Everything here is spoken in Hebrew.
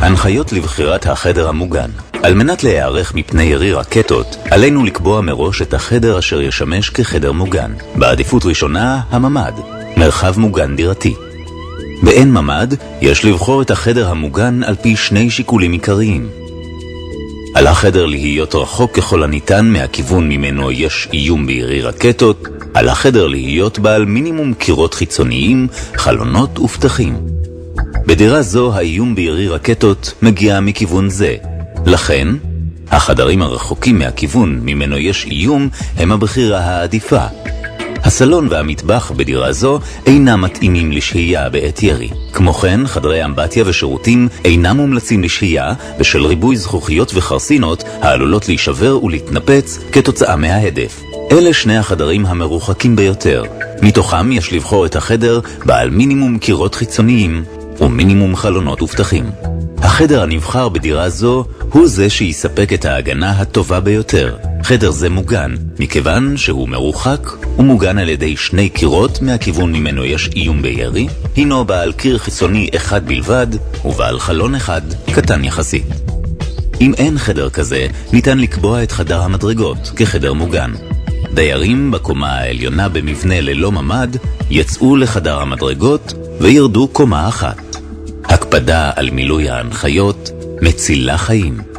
הנחיות לבחירת החדר המוגן. על מנת להיערך מפני ירי רקטות, עלינו לקבוע מראש את החדר אשר ישמש כחדר מוגן. בעדיפות ראשונה, הממ"ד, מרחב מוגן דירתי. באין ממ"ד, יש לבחור את החדר המוגן על פי שני שיקולים עיקריים. על החדר להיות רחוק ככל הניתן מהכיוון ממנו יש איום בירי רקטות, על החדר להיות בעל מינימום קירות חיצוניים, חלונות ופתחים. בדירה זו האיום בירי רקטות מגיע מכיוון זה. לכן, החדרים הרחוקים מהכיוון ממנו יש איום הם הבחירה העדיפה. הסלון והמטבח בדירה זו אינם מתאימים לשהייה בעת ירי. כמו כן, חדרי אמבטיה ושירותים אינם מומלצים לשהייה בשל ריבוי זכוכיות וחרסינות העלולות להישבר ולהתנפץ כתוצאה מההדף. אלה שני החדרים המרוחקים ביותר. מתוכם יש לבחור את החדר בעל מינימום קירות חיצוניים ומינימום חלונות ופתחים. החדר הנבחר בדירה זו הוא זה שיספק את ההגנה הטובה ביותר. חדר זה מוגן, מכיוון שהוא מרוחק ומוגן על ידי שני קירות מהכיוון ממנו יש איום בירי, הינו בעל קיר חיצוני אחד בלבד ובעל חלון אחד קטן יחסית. אם אין חדר כזה, ניתן לקבוע את חדר המדרגות כחדר מוגן. דיירים בקומה העליונה במבנה ללא ממ"ד יצאו לחדר המדרגות וירדו קומה אחת. הקפדה על מילוי ההנחיות מצילה חיים.